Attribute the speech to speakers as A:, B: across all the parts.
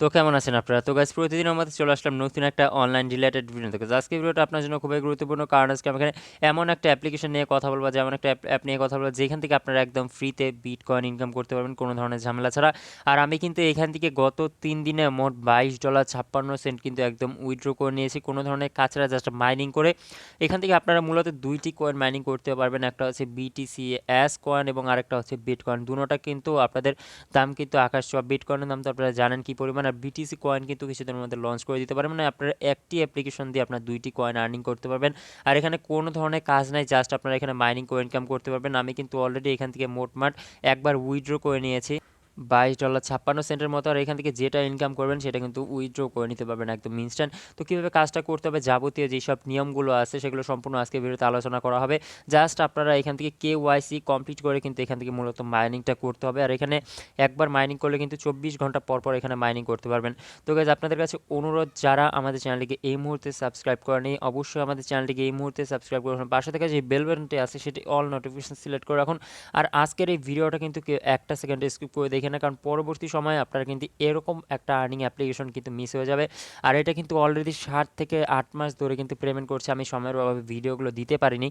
A: তো কেমন আছেন আপনারা? তো গাইস প্রতিদিনের মতো চলে আসলাম নতুন একটা অনলাইন রিলেটেড ভিডিও থেকে। আজকের ভিডিওটা আপনার জন্য খুবই গুরুত্বপূর্ণ, কারণ আজকে আমি এখানে এমন একটা অ্যাপ্লিকেশন নিয়ে কথা বলবো, যে এমন একটা অ্যাপ নিয়ে কথা বলবো যেখান থেকে আপনারা একদম ফ্রিতে বিটকয়েন ইনকাম করতে পারবেন কোনো ধরনের ঝামেলা ছাড়া। আর আমি কিন্তু এখান থেকে গত ৩ দিনে মোট $22.56 কিন্তু একদম উইথড্র করে নিয়েছি কোনো ধরনের কাজ ছাড়া, জাস্ট মাইনিং করে। এখান থেকে আপনারা মূলত ২টি কয়েন মাইনিং করতে পারবেন। একটা হচ্ছে BTC কয়েন এবং আরেকটা হচ্ছে বিটকয়েন। দুটোটা কিন্তু আপনাদের দাম কিন্তু আকাশ ছোঁয়া। বিটকয়েনের দাম তো আপনারা জানেন কি পরিমাণ, আর বিটিসি কয়েন কিন্তু কিছুদিনের মধ্যে লঞ্চ করে দিতে পারেন। মানে আপনারা একটি অ্যাপ্লিকেশন দিয়ে আপনার 2টি কয়েন আর্নিং করতে পারবেন। আর এখানে কোনো ধরনের কাজ নাই, জাস্ট আপনারা এখানে মাইনিং করে ইনকাম করতে পারবেন। আমি কিন্তু অলরেডি এখান থেকে মোটমাট একবার উইথড্র করে নিয়েছি $22.56 মতো। আর এখান থেকে যেটা ইনকাম করবেন সেটা কিন্তু উইথড্র করে নিতে পারবেন একদম ইনস্ট্যান্ট। তো কীভাবে কাজটা করতে হবে, যাবতীয় যেসব নিয়মগুলো আছে সেগুলো সম্পূর্ণ আজকে ভিডিওতে আলোচনা করা হবে। জাস্ট আপনারা এখান থেকে KYC কমপ্লিট করে কিন্তু এখান থেকে মূলত মাইনিংটা করতে হবে। আর এখানে একবার মাইনিং করলে কিন্তু 24 ঘন্টা পর পর এখানে মাইনিং করতে পারবেন। তো গাইজ, আপনাদের কাছে অনুরোধ, যারা আমাদের চ্যানেলটিকে এই মুহূর্তে সাবস্ক্রাইব করেনি অবশ্যই আমাদের চ্যানেলটিকে এই মুহূর্তে সাবস্ক্রাইব করে রাখুন। পাশে থেকে যে বেল বাটনটি আছে সেটি অল নোটিফিকেশন সিলেক্ট করে রাখুন। আর আজকের এই ভিডিওটা কিন্তু কেউ একটা সেকেন্ডে স্কিপ করে দেখে না, কারণ পরবর্তী সময়ে আপনারা কিন্তু এরকম একটা আর্নিং অ্যাপ্লিকেশন কিন্তু মিস হয়ে যাবে। আর এটা কিন্তু অলরেডি 7 থেকে 8 মাস ধরে কিন্তু পেমেন্ট করছে, আমি সময়ের অভাবে ভিডিওগুলো দিতে পারিনি।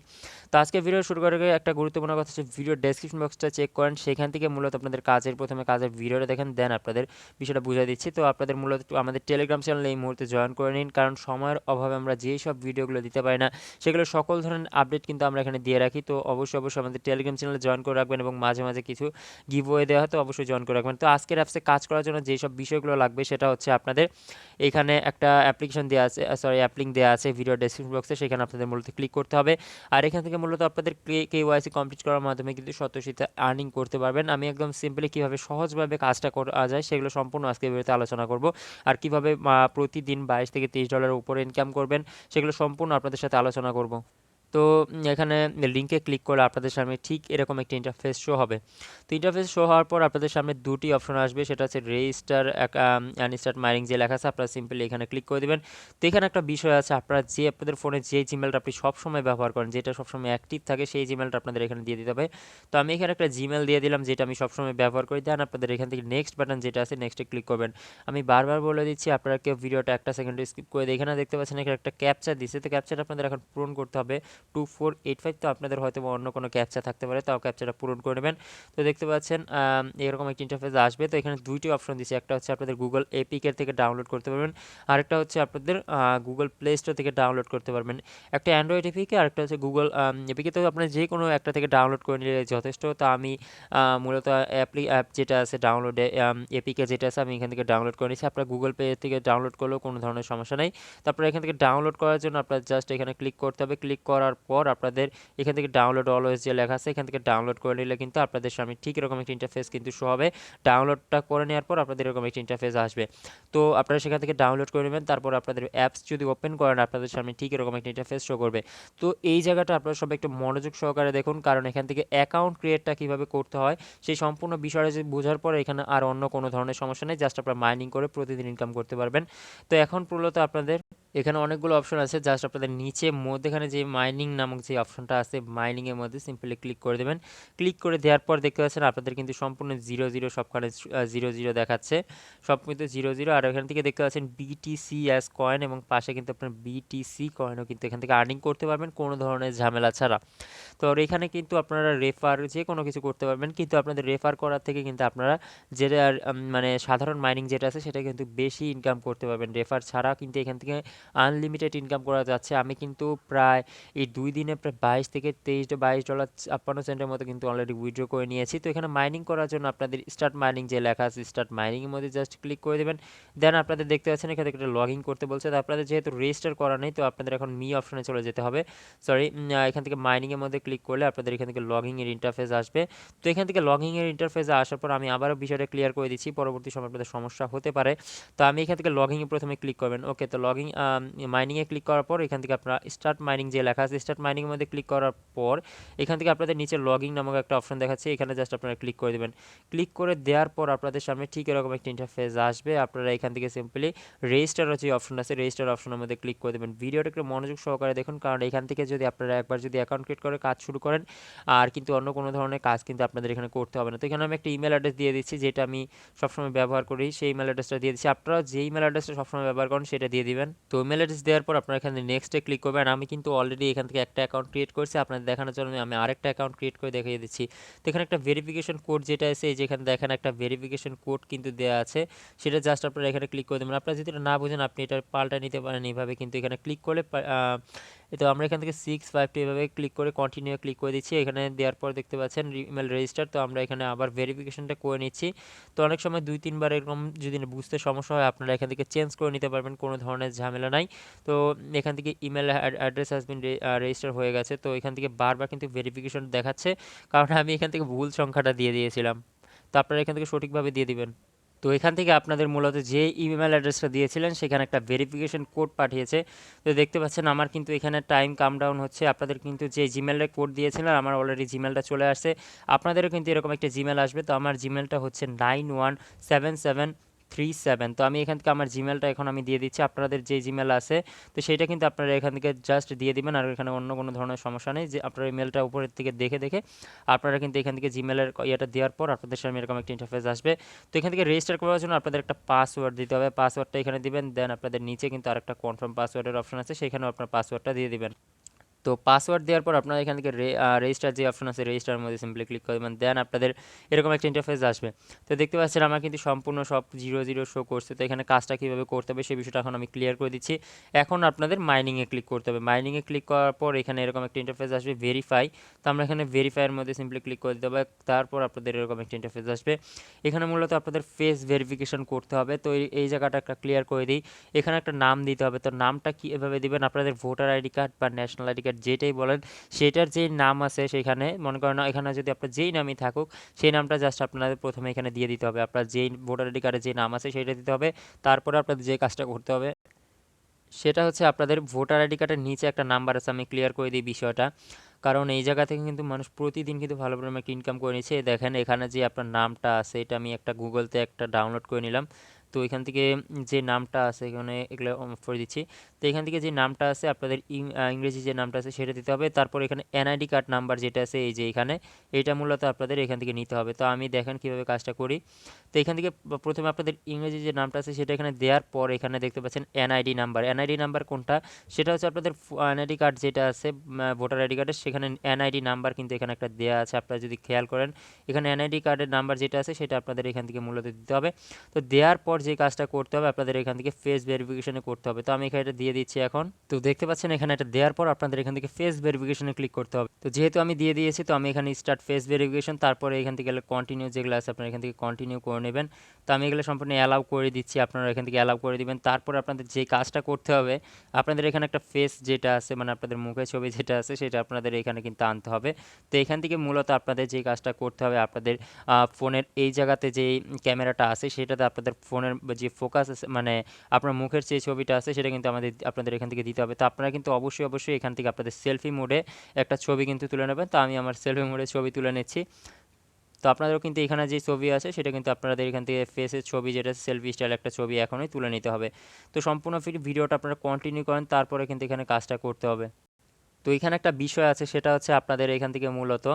A: তো আজকে ভিডিও শুরু করার আগে একটা গুরুত্বপূর্ণ কথা হচ্ছে, ভিডিও ডেসক্রিপশন বক্সটা চেক করেন, সেখান থেকে মূলত আপনাদের প্রথমে কাজের ভিডিওটা দেখেন, দেন আপনাদের বিষয়টা বুঝিয়ে দিচ্ছি। তো আপনাদের মূলত একটু আমাদের টেলিগ্রাম চ্যানেলে এই মুহূর্তে জয়েন করে নিন, কারণ সময়ের অভাবে আমরা যেই সব ভিডিওগুলো দিতে পারি না সেগুলো সকল ধরনের আপডেট কিন্তু আমরা এখানে দিয়ে রাখি। তো অবশ্যই আমাদের টেলিগ্রাম চ্যানেলে জয়েন করে রাখবেন, এবং মাঝে মাঝে কিছু গিভওয়ে দেওয়া হয়, তো অবশ্যই জয়েন করে রাখবেন। তো আজকের অ্যাপসে কাজ করার জন্য যেসব বিষয়গুলো লাগবে সেটা হচ্ছে, আপনাদের এখানে একটা অ্যাপ্লিকেশন দেওয়া আছে, অ্যাপ লিঙ্ক দেওয়া আছে ভিডিও ডেসক্রিপশন বক্সে, সেখানে আপনাদের মূলত ক্লিক করতে হবে। আর এখান থেকে মূলত আপনাদের KYC কমপ্লিট করার মাধ্যমে কিন্তু স্বতঃসিদ্ধ আর্নিং করতে পারবেন। আমি একদম সিম্পলি কীভাবে সহজভাবে কাজটা করা যায় সেগুলো সম্পূর্ণ আজকে ভিডিওতে আলোচনা করব। আর কীভাবে প্রতিদিন $22 থেকে $23 উপরে ইনকাম করবেন সেগুলো সম্পূর্ণ আপনাদের সাথে আলোচনা করব। তো এখানে লিঙ্কে ক্লিক করলে আপনাদের সামনে ঠিক এরকম একটি ইন্টারফেস শো হবে। তো ইন্টারফেস শো হওয়ার পর আপনাদের সামনে দুটি অপশন আসবে, সেটা হচ্ছে রেজিস্টার অ্যান্ড স্টার্ট মাইনিং যে লেখা আছে, আপনারা সিম্পলি এখানে ক্লিক করে দেবেন। তো এখানে একটা বিষয় আছে, আপনারা যে আপনাদের ফোনে যে জিমেলটা আপনি সবসময় ব্যবহার করেন, যেটা সবসময় অ্যাক্টিভ থাকে, সেই জিমেলটা আপনাদের এখানে দিয়ে দিতে হবে। তো আমি এখানে একটা জিমেল দিয়ে দিলাম যেটা আমি সবসময় ব্যবহার করি। দেন আপনাদের এখান থেকে নেক্সট বাটন যেটা আছে, নেক্সটে ক্লিক করবেন। আমি বারবার বলে দিচ্ছি, আপনারা কেউ ভিডিওটা একটা সেকেন্ডে স্কিপ করে দিয়ে, এখানে দেখতে পাচ্ছেন এখানে একটা ক্যাপচা দিচ্ছে। তো ক্যাপচাটা আপনাদের এখন পূরণ করতে হবে 2485। তো আপনাদের হয়তো অন্য কোনো ক্যাপচা থাকতে পারে, তাও ক্যাপচাটা পূরণ করে নেবেন। তো দেখতে পাচ্ছেন এরকম একটা ইন্টারফেস আসবে। তো এখানে দুইটি অপশন দিচ্ছে, একটা হচ্ছে আপনাদের গুগল এপিকে থেকে ডাউনলোড করতে পারবেন, আরেকটা হচ্ছে আপনাদের গুগল প্লে স্টোর থেকে ডাউনলোড করতে পারবেন। একটা অ্যান্ড্রয়েড এপিকে, আরেকটা হচ্ছে গুগল এপিকে। তো আপনার যে কোনো একটা থেকে ডাউনলোড করে নিলে যথেষ্ট। তো আমি মূলত অ্যাপ যেটা আছে ডাউনলোডে, এপিকে যেটা আছে, আমি এখান থেকে ডাউনলোড করে নিচ্ছি। আপনার গুগল পে থেকে ডাউনলোড করলেও কোনো ধরনের সমস্যা নেই। তারপরে এখান থেকে ডাউনলোড করার জন্য আপনার জাস্ট এখানে ক্লিক করতে হবে। ক্লিক করার পর আপনাদের এখান থেকে ডাউনলোড অলওয়েজ যে লেখা আছে, এখান থেকে ডাউনলোড করে নিলে কিন্তু আপনাদের সামনে ঠিক এরকম একটা ইন্টারফেস কিন্তু শো হবে। ডাউনলোডটা করে নেওয়ার পর আপনাদের এরকম একটা ইন্টারফেস আসবে। তো আপনারা সেখান থেকে ডাউনলোড করে নেবেন, তারপর আপনাদের অ্যাপস যদি ওপেন করেন আপনাদের সামনে ঠিক এরকম একটা ইন্টারফেস শো করবে। তো এই জায়গাটা আপনারা সবাই একটু মনোযোগ সহকারে দেখুন, কারণ এখান থেকে অ্যাকাউন্ট ক্রিয়েটটা কীভাবে করতে হয় সেই সম্পূর্ণ বিষয়টা যদি বোঝার পরে এখানে আর অন্য কোনো ধরনের সমস্যা নেই, জাস্ট আপনারা মাইনিং করে প্রতিদিন ইনকাম করতে পারবেন। তো এখন মূলত আপনাদের এখানে অনেকগুলো অপশন আছে, জাস্ট আপনাদের নিচে মধ্যেখানে যে মাইনিং নামক যে অপশনটা আছে, মাইনিংয়ের মধ্যে সিম্পলি ক্লিক করে দেবেন। ক্লিক করে দেওয়ার পর দেখতে পাচ্ছেন আপনাদের কিন্তু সম্পূর্ণ জিরো জিরো, সবখানে জিরো জিরো দেখাচ্ছে, সব কিন্তু জিরো জিরো। আর এখান থেকে দেখতে পাচ্ছেন BTC কয়েন, এবং পাশে কিন্তু আপনার BTC কয়েনও কিন্তু এখান থেকে আর্নিং করতে পারবেন কোনো ধরনের ঝামেলা ছাড়া। তো আর এখানে কিন্তু আপনারা রেফার যে কোনো কিছু করতে পারবেন, কিন্তু আপনাদের রেফার করার থেকে কিন্তু আপনারা যেটা মানে সাধারণ মাইনিং যেটা আছে সেটা কিন্তু বেশি ইনকাম করতে পারবেন। রেফার ছাড়া কিন্তু এখান থেকে আনলিমিটেড ইনকাম করা যাচ্ছে। আমি কিন্তু প্রায় এই 2 দিনে প্রায় $22 মতো কিন্তু অলরেডি উইথড্র করে নিয়েছি। তো এখানে মাইনিং করার জন্য আপনাদের স্টার্ট মাইনিং যে লেখা আছে, স্টার্ট মাইনিংয়ের মধ্যে জাস্ট ক্লিক করে দেবেন। দেন আপনাদের দেখতে পাচ্ছেন এখানে একটা লগ ইন করতে বলছে। তো আপনাদের যেহেতু রেজিস্টার করা নেই, তো আপনাদের এখন অপশনে চলে যেতে হবে। সরি, এখান থেকে মাইনিংয়ের মধ্যে ক্লিক করলে আপনাদের এখান থেকে লগইনের ইন্টারফেস আসবে। তো এখান থেকে লগইনের ইন্টারফেসে আসার পর আমি আবারও বিষয়টা ক্লিয়ার করে দিচ্ছি, পরবর্তী সময় আপনাদের সমস্যা হতে পারে। তো আমি এখান থেকে লগইনে প্রথমে ক্লিক করবেন। ওকে, তো মাইনিংয়ে ক্লিক করার পর এখান থেকে আপনারা স্টার্ট মাইনিং যে লেখা আছে স্টার্ট মাইনিংয়ের মধ্যে ক্লিক করার পর এখান থেকে আপনাদের নিচে লগইন নামক একটা অপশন দেখাচ্ছে, এখানে জাস্ট আপনারা ক্লিক করে দেবেন। ক্লিক করে দেওয়ার পর আপনাদের সামনে ঠিক এরকম একটা ইন্টারফেস আসবে। আপনারা এখান থেকে সিম্পলি রেজিস্টার যে অপশন আছে রেজিস্টার অপশনের মধ্যে ক্লিক করে দেবেন। ভিডিওটা একটু মনোযোগ সহকারে দেখুন, কারণ এখান থেকে যদি আপনারা একবার যদি অ্যাকাউন্ট ক্রিয়েট করে কাজ শুরু করেন আর কিন্তু অন্য কোনো ধরনের কাজ কিন্তু আপনাদের এখানে করতে হবে না। তো এখানে আমি একটা ইমেল অ্যাড্রেস দিয়ে দিচ্ছি যেটা আমি সবসময় ব্যবহার করি, সেই ইমেল অ্যাড্রেসটা দিয়ে দিচ্ছি। আপনারা যে ইমেল অ্যাড্রেসটা সবসময় ব্যবহার করেন সেটা দিয়ে দিবেন। তো ইমেল অ্যাড্রেস দেওয়ার পর আপনারা এখানে নেক্সটে ক্লিক করবেন। আমি কিন্তু অলরেডি এখান থেকে একটা অ্যাকাউন্ট ক্রিয়েট করছি, আপনাদের দেখানোর জন্য আমি আরেকটা অ্যাকাউন্ট ক্রিয়েট করে দেখিয়ে দিচ্ছি। তো এখানে একটা ভেরিফিকেশন কোড যেটা আছে, এই যেখানে দেখেন একটা ভেরিফিকেশন কোড কিন্তু দেওয়া আছে, সেটা জাস্ট আপনারা এখানে ক্লিক করে দেবেন। আপনারা যদি এটা না বুঝেন আপনি এটা পাল্টা নিতে পারেন এইভাবে, কিন্তু এখানে ক্লিক করলে তো আমরা এখান থেকে 652 এভাবে ক্লিক করে কন্টিনিউ ক্লিক করে দিচ্ছি। এখানে দেওয়ার পর দেখতে পাচ্ছেন ইমেল রেজিস্টার। তো আমরা এখানে আবার ভেরিফিকেশনটা করে নিচ্ছি। তো অনেক সময় 2-3 বার এরকম যদি বুঝতে সমস্যা হয় আপনারা এখান থেকে চেঞ্জ করে নিতে পারবেন, কোনো ধরনের ঝামেলা নাই। তো এখান থেকে email address has been register হয়ে গেছে। তো এখান থেকে বারবার কিন্তু ভেরিফিকেশন দেখাচ্ছে, কারণ আমি এখান থেকে ভুল সংখ্যাটা দিয়ে দিয়েছিলাম। তো আপনারা এখান থেকে সঠিকভাবে দিয়ে দিবেন। তো এখান থেকে আপনাদের মূলত যে ইমেল অ্যাড্রেসটা দিয়েছিলেন সেখানে একটা ভেরিফিকেশন কোড পাঠিয়েছে। তো দেখতে পাচ্ছেন আমার কিন্তু এখানে টাইম কাম ডাউন হচ্ছে। আপনাদের কিন্তু যে জিমেলের কোড দিয়েছিলেন আমার অলরেডি জিমেলটা চলে আসছে, আপনাদেরও কিন্তু এরকম একটা জিমেল আসবে। তো আমার জিমেলটা হচ্ছে 917737। তো আমি এখান থেকে আমার জিমেলটা এখন আমি দিয়ে দিচ্ছি। আপনাদের যে জিমেল আছে তো সেইটা কিন্তু আপনারা এখান থেকে জাস্ট দিয়ে দিবেন, আর এখানে অন্য কোনো ধরনের সমস্যা নেই। যে আপনার ইমেলটা উপরের থেকে দেখে দেখে আপনারা কিন্তু এখান থেকে জিমেলের ইয়েটা দেওয়ার পর আপনাদের সামনে এরকম একটা ইন্টারফেস আসবে। তো এখান থেকে রেজিস্টার করার জন্য আপনাদের একটা পাসওয়ার্ড দিতে হবে, পাসওয়ার্ডটা এখানে দিবেন। দেন আপনাদের নিচে কিন্তু আরেকটা কনফার্ম পাসওয়ার্ডের অপশন আছে, সেখানেও আপনার পাসওয়ার্ডটা দিয়ে দিবেন। তো পাসওয়ার্ড দেওয়ার পর আপনারা এখান থেকে রেজিস্টার যে অপশন আছে রেজিস্টারের মধ্যে সিম্পলি ক্লিক করে দেবেন। দেন আপনাদের এরকম একটা ইন্টারফেস আসবে। তো দেখতে পাচ্ছেন আমার কিন্তু সম্পূর্ণ সব 00 শো করছে। তো এখানে কাজটা কীভাবে করতে হবে সেই বিষয়টা এখন আমি ক্লিয়ার করে দিচ্ছি। এখন আপনাদের মাইনিংয়ে ক্লিক করতে হবে। মাইনিংয়ে ক্লিক করার পর এখানে এরকম একটা ইন্টারফেস আসবে ভেরিফাই। তো আমরা এখানে ভেরিফাইয়ের মধ্যে সিম্পলি ক্লিক করে দিতে হবে। তারপর আপনাদের এরকম একটা ইন্টারফেস আসবে। এখানে মূলত আপনাদের ফেস ভেরিফিকেশন করতে হবে। তো এই জায়গাটা একটা ক্লিয়ার করে দিই। এখানে একটা নাম দিতে হবে। তো নামটা কীভাবে দিবেন, আপনাদের ভোটার আইডি কার্ড বা ন্যাশনাল আইডি কার্ড যেটাই বলেন সেটার যেই নাম আছে সেখানে মনে করেন এখানে যদি আপনার যেই নামই থাকুক সেই নামটা জাস্ট আপনাদের প্রথমে এখানে দিয়ে দিতে হবে। আপনার যেই ভোটার আইডি কার্ডে যে নাম আছে সেটা দিতে হবে। তারপরে আপনাদের যে কাজটা করতে হবে সেটা হচ্ছে আপনাদের ভোটার আইডি কার্ডের নিচে একটা নাম্বার আছে, আমি ক্লিয়ার করে দিই বিষয়টা, কারণ এই জায়গা থেকে কিন্তু মানুষ প্রতিদিন কিন্তু ভালো পরিমাণে একটা ইনকাম করে নিচ্ছে। দেখেন এখানে যে আপনার নামটা আছে এটা আমি একটা গুগলতে একটা ডাউনলোড করে নিলাম। তো এখান থেকে যে নামটা আছে এখানে এগুলো করে দিচ্ছি। তো এখান থেকে যে নামটা আছে আপনাদের ইংরেজি যে নামটা আছে সেটা দিতে হবে। তারপর এখানে এনআইডি কার্ড নাম্বার যেটা আছে এই যে এখানে, এটা মূলত আপনাদের এখান থেকে নিতে হবে। তো আমি দেখেন কীভাবে কাজটা করি। তো এখান থেকে প্রথমে আপনাদের ইংরেজি যে নামটা আছে সেটা এখানে দেওয়ার পর এখানে দেখতে পাচ্ছেন এনআইডি নাম্বার। এনআইডি নাম্বার কোনটা, সেটা হচ্ছে আপনাদের এনআইডি কার্ড যেটা আছে ভোটার আইডি কার্ডের, সেখানে এনআইডি নাম্বার কিন্তু এখানে একটা দেওয়া আছে। আপনারা যদি খেয়াল করেন এখানে এনআইডি কার্ডের নাম্বার যেটা আছে সেটা আপনাদের এখান থেকে মূলত দিতে হবে। তো দেওয়ার পর যে কাজটা করতে হবে আপনাদের এখান থেকে ফেস ভেরিফিকেশনে করতে হবে। তো আমি এখানে এটা দিয়ে দিচ্ছি এখন। তো দেখতে পাচ্ছেন এখানে এটা দেওয়ার পর আপনাদের এখান থেকে ফেস ভেরিফিকেশনে ক্লিক করতে হবে। তো যেহেতু আমি দিয়ে দিয়েছি তো আমি এখানে স্টার্ট ফেস ভেরিফিকেশন, তারপরে এখান থেকে কন্টিনিউ যেগুলো আছে আপনারা এখান থেকে কন্টিনিউ করে নেবেন। তো আমি এগুলো সম্পূর্ণ অ্যালাউ করে দিচ্ছি, আপনারা এখান থেকে অ্যালাউ করে দিবেন। তারপর আপনাদের যে কাজটা করতে হবে আপনাদের এখানে একটা ফেস যেটা আছে মানে আপনাদের মুখের ছবি যেটা আছে সেটা আপনাদের এখানে কিন্তু আনতে হবে। তো এখান থেকে মূলত আপনাদের যে কাজটা করতে হবে আপনাদের ফোনের এই জায়গাতে যে ক্যামেরাটা আছে সেটাতে আপনাদের ফোনের যে ফোকাস আছে মানে আপনার মুখের যে ছবিটা আছে সেটা কিন্তু আপনাদের এখান থেকে দিতে হবে। তো আপনারা কিন্তু অবশ্যই এখান থেকে আপনাদের সেলফি মোডে একটা ছবি কিন্তু তুলে নেবেন। তো আমি আমার সেলফি মোডে ছবি তুলে নিচ্ছি। তো আপনাদেরও কিন্তু এখানে যে ছবি আছে সেটা কিন্তু আপনাদের এখান থেকে ফেসের ছবি যেটা সেলফি স্টাইল একটা ছবি এখনই তুলে নিতে হবে। তো সম্পূর্ণ ভিডিওটা আপনারা কন্টিনিউ করেন, তারপরে কিন্তু এখানে কাজটা করতে হবে। তো এখানে একটা বিষয় আছে সেটা হচ্ছে আপনাদের এখান থেকে মূলত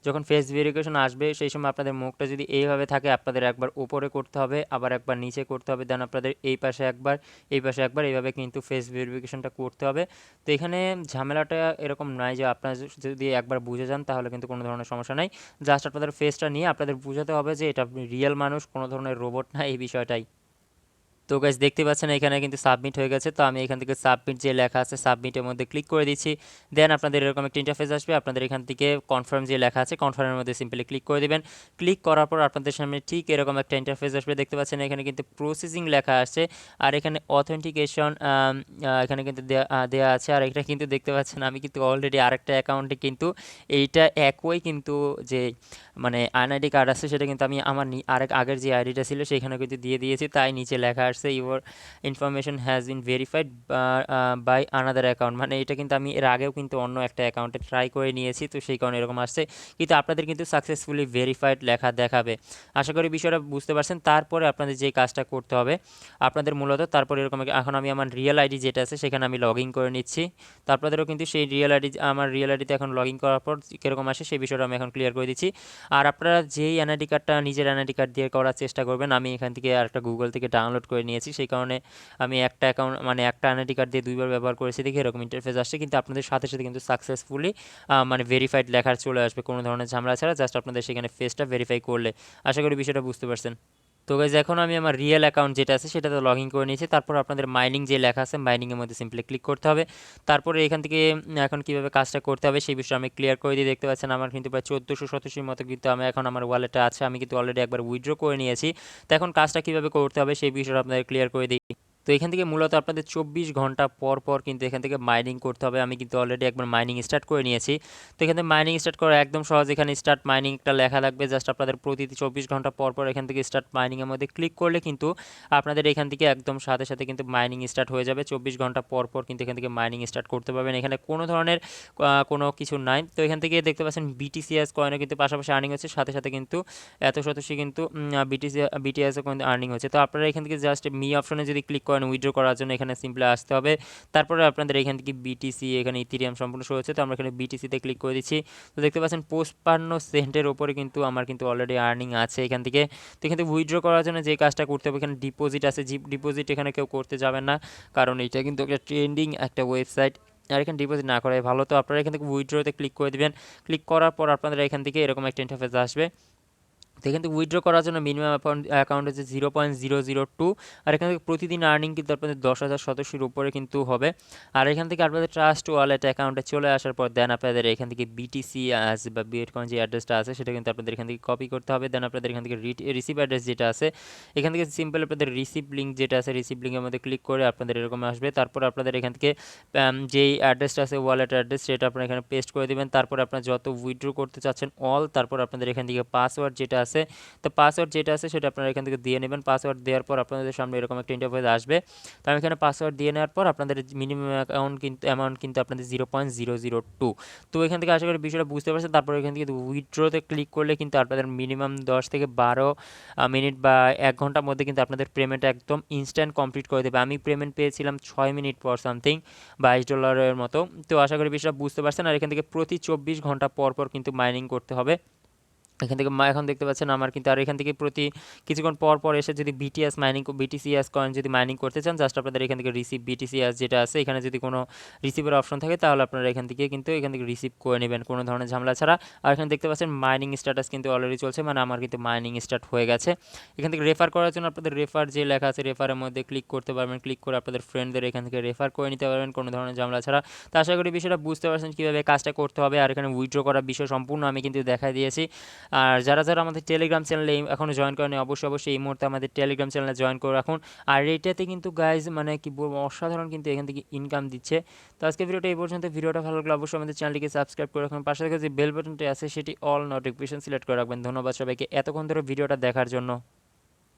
A: যখন ফেস ভেরিফিকেশন আসবে সেই সময় আপনাদের মুখটা যদি এইভাবে থাকে আপনাদের একবার উপরে করতে হবে, আবার একবার নিচে করতে হবে, দেন আপনাদের এই পাশে একবার এই পাশে একবার, এইভাবে কিন্তু ফেস ভেরিফিকেশনটা করতে হবে। তো এখানে ঝামেলাটা এরকম নয় যে আপনারা যদি একবার বুঝে যান তাহলে কিন্তু কোনো ধরনের সমস্যা নাই। জাস্ট আপনাদের ফেসটা নিয়ে আপনাদের বুঝাতে হবে যে এটা রিয়েল মানুষ, কোনো ধরনের রোবট না, এই বিষয়টাই। তো গাইস দেখতে পাচ্ছেন এখানে কিন্তু সাবমিট হয়ে গেছে। তো আমি এখান থেকে সাবমিট যে লেখা আছে সাবমিটের মধ্যে ক্লিক করে দিচ্ছি। দেন আপনাদের এরকম একটা ইন্টারফেস আসবে। আপনাদের এখান থেকে কনফার্ম যে লেখা আছে কনফার্মের মধ্যে সিম্পলি ক্লিক করে দিবেন। ক্লিক করার পর আপনাদের সামনে ঠিক এরকম একটা ইন্টারফেস আসবে। দেখতে পাচ্ছেন এখানে কিন্তু প্রসেসিং লেখা আসছে, আর এখানে অথেন্টিকেশন এখানে কিন্তু দেওয়া আছে। আর এটা কিন্তু দেখতে পাচ্ছেন আমি কিন্তু অলরেডি আরেকটা অ্যাকাউন্টে কিন্তু এইটা একই কিন্তু যে মানে এনআইডি কার্ড আছে সেটা কিন্তু আমি আমার আগের যে আইডিটা ছিল সেখানে কিন্তু দিয়ে দিয়েছি, তাই নিচে লেখা আসছে your information has been verified by another account, মানে এটা কিন্তু আমি এর আগেও কিন্তু অন্য একটা অ্যাকাউন্টে ট্রাই করে নিয়েছি, তো সেই কারণে এরকম আসছে, কিন্তু আপনাদের কিন্তু সাকসেসফুলি ভেরিফাইড লেখা দেখাবে। আশা করি বিষয়টা বুঝতে পারছেন। তারপরে আপনাদের যে কাজটা করতে হবে আপনাদের মূলত, তারপরে এরকম এখন আমি আমার রিয়েল আইডি যেটা আছে সেখানে আমি লগ ইন করে নিচ্ছি। তো আপনাদেরও কিন্তু সেই রিয়েল আইডি, আমার রিয়েল আইডিতে এখন লগ ইন করার পর কীরকম আসে সেই বিষয়টা আমি এখন ক্লিয়ার করে দিচ্ছি। আর আপনারা যেই এনআইডি কার্ডটা নিজের এনআইডি কার্ড দিয়ে করার চেষ্টা করবেন, আমি এখান থেকে আর একটা গুগল থেকে ডাউনলোড করে নিয়েছি, সেই কারণে আমি একটা অ্যাকাউন্ট মানে একটা এনআইডি কার্ড দিয়ে দুইবার ব্যবহার করেছি দেখে এরকম ইন্টারফেস আসছে, কিন্তু আপনাদের সাথে সাথে কিন্তু সাকসেসফুলি মানে ভেরিফাইড লেখার চলে আসবে কোনো ধরনের ঝামেলা ছাড়া, জাস্ট আপনাদের সেখানে ফেসটা ভেরিফাই করলে। আশা করি বিষয়টা বুঝতে পারছেন। তো গাইজ এখন আমি আমার রিয়েল অ্যাকাউন্ট যেটা আছে সেটাতে লগ ইন করে নিয়েছি। তারপর আপনাদের মাইনিং যে লেখা আছে মাইনিংয়ের মধ্যে সিম্পলি ক্লিক করতে হবে। তারপরে এখান থেকে এখন কীভাবে কাজটা করতে হবে সেই বিষয়ে আমি ক্লিয়ার করে দিয়ে, দেখতে পাচ্ছেন আমার কিন্তু প্রায় 1487 মতো কিন্তু আমি এখন আমার ওয়ালেটে আছে, আমি কিন্তু অলরেডি একবার উইথড্র করে নিয়েছি। তো এখন কাজটা কীভাবে করতে হবে সেই বিষয়টা আপনাদের ক্লিয়ার করে দিই। তো এখান থেকে মূলত আপনাদের 24 ঘন্টা পর পর কিন্তু এখান থেকে মাইনিং করতে হবে। আমি কিন্তু অলরেডি একবার মাইনিং স্টার্ট করে নিয়েছি। তো এখান থেকে মাইনিং স্টার্ট করা একদম সহজ, এখানে স্টার্ট মাইনিং একটা লেখা থাকবে, জাস্ট আপনাদের প্রতি 24 ঘন্টা পর পর এখান থেকে স্টার্ট মাইনিংয়ের মধ্যে ক্লিক করলে কিন্তু আপনাদের এখান থেকে একদম সাথে সাথে কিন্তু মাইনিং স্টার্ট হয়ে যাবে। 24 ঘন্টা পর পর কিন্তু এখান থেকে মাইনিং স্টার্ট করতে পারবেন, এখানে কোনো ধরনের কোনো কিছু নাই। তো এখান থেকে দেখতে পাচ্ছেন বিটিসিএস কয়েনও কিন্তু পাশাপাশি আর্নিং হচ্ছে, সাথে সাথে কিন্তু এত শতাংশ কিন্তু বিটিএসও কিন্তু আর্নিং হচ্ছে। তো আপনারা এখান থেকে জাস্ট মি অপশনে যদি ক্লিক করেন উইথড্র করার জন্য এখানে সিম্পলি আসতে হবে। তারপরে আপনাদের এখান থেকে বিটিসি, এখানে ইথেরিয়াম সম্পূর্ণ শো হচ্ছে, তো আমরা এখানে বিটিসিতে ক্লিক করে দিচ্ছি। তো দেখতে পাচ্ছেন 55 সেন্টের ওপরে কিন্তু আমার কিন্তু অলরেডি আর্নিং আছে এখান থেকে। তো এখান থেকে উইথড্র করার জন্য যে কাজটা করতে হবে, এখানে ডিপোজিট আছে, ডিপোজিট এখানে কেউ করতে যাবেন না, কারণ এটা কিন্তু একটা ট্রেন্ডিং একটা ওয়েবসাইট, আর এখানে ডিপোজিট না করাই ভালো। তো আপনারা এখান থেকে উইথড্রতে ক্লিক করে দেবেন। ক্লিক করার পর আপনাদের এখান থেকে এরকম একটা ইন্টারফেস আসবে। তো এখান থেকে উইথড্র করার জন্য মিনিমাম অ্যাকাউন্ট হচ্ছে 0.002, আর এখান থেকে প্রতিদিন আর্নিং কিন্তু আপনাদের 10,000 সদস্যের উপরে কিন্তু হবে। আর এখান থেকে আপনাদের ট্রাস্ট ওয়ালেট অ্যাকাউন্টে চলে আসার পর দেন আপনাদের এখান থেকে বিটিসি বা বিটকয়েন যে অ্যাড্রেসটা আছে সেটা কিন্তু আপনাদের এখান থেকে কপি করতে হবে। দেন আপনাদের এখান থেকে রিসিভ অ্যাড্রেস যেটা আছে এখান থেকে সিম্পল আপনাদের রিসিভ লিঙ্ক যেটা আছে রিসিভ লিঙ্কের মধ্যে ক্লিক করে আপনাদের এরকম আসবে। তারপর আপনাদের এখান থেকে যেই অ্যাড্রেসটা আছে ওয়ালেট অ্যাড্রেস সেটা আপনারা এখানে পেস্ট করে দেবেন। তারপর আপনারা যত উইথড্র করতে চাচ্ছেন অল, তারপর আপনাদের এখান থেকে পাসওয়ার্ড যেটা আছে, তো পাসওয়ার্ড যেটা আছে সেটা আপনারা এখান থেকে দিয়ে নেবেন। পাসওয়ার্ড দেওয়ার পর আপনাদের সামনে এরকম একটা ইন্টারফেস আসবে। তো আমি এখানে পাসওয়ার্ড দিয়ে নেওয়ার পর আপনাদের মিনিমাম অ্যামাউন্ট কিন্তু আপনাদের 0.002। তো এখান থেকে আশা করি বিষয়টা বুঝতে পারছেন। তারপর এখান থেকে উইথড্রতে ক্লিক করলে কিন্তু আপনাদের মিনিমাম 10 থেকে 12 মিনিট বা 1 ঘন্টার মধ্যে কিন্তু আপনাদের পেমেন্ট একদম ইনস্ট্যান্ট কমপ্লিট করে দেবে। আমি পেমেন্ট পেয়েছিলাম 6 মিনিট পর সামথিং, $22 মতো। তো আশা করি বিষয়টা বুঝতে পারছেন। আর এখান থেকে প্রতি 24 ঘন্টা পর পর কিন্তু মাইনিং করতে হবে। এখান থেকে এখন দেখতে পাচ্ছেন আমার কিন্তু, আর এখান থেকে প্রতি কিছুক্ষণ পর পর এসে যদি বিটিসিএস কয়েন যদি মাইনিং করতে চান, জাস্ট আপনাদের এখান থেকে রিসিভ বিটিসিএস যেটা আছে এখানে যদি কোনো রিসিভের অপশন থাকে তাহলে আপনারা এখান থেকে রিসিভ করে নেবেন কোনো ধরনের ঝামেলা ছাড়া। আর এখানে দেখতে পাচ্ছেন মাইনিং স্ট্যাটাস কিন্তু অলরেডি চলছে, মানে আমার কিন্তু মাইনিং স্টার্ট হয়ে গেছে। এখান থেকে রেফার করার জন্য আপনাদের রেফার যে লেখা আছে রেফারের মধ্যে ক্লিক করতে পারবেন, ক্লিক করে আপনাদের ফ্রেন্ডদের এখান থেকে রেফার করে নিতে পারবেন কোনো ধরনের ঝামেলা ছাড়া। তো আশা করি বিষয়টা বুঝতে পারছেন কীভাবে কাজটা করতে হবে। আর এখানে উইথড্র করার বিষয় সম্পূর্ণ আমি কিন্তু দেখাই দিয়েছি। আর যারা যারা আমাদের টেলিগ্রাম চ্যানেলে এখনও জয়েন করেনি অবশ্যই এই মুহূর্তে আমাদের টেলিগ্রাম চ্যানেলে জয়েন করে রাখুন। আর এইটাতে কিন্তু গাইজ মানে কি বলবো অসাধারণ কিন্তু এখান থেকে ইনকাম দিচ্ছে। তো আজকে ভিডিওটা এই পর্যন্ত। ভিডিওটা ভালো লাগলে অবশ্যই আমাদের চ্যানেলটিকে সাবস্ক্রাইব করে রাখুন, পাশে থেকে যে বেল বাটনটি আছে সেটি অল নোটিফিকেশন সিলেক্ট করে রাখবেন। ধন্যবাদ সবাইকে এতক্ষণ ধরে ভিডিওটা দেখার জন্য।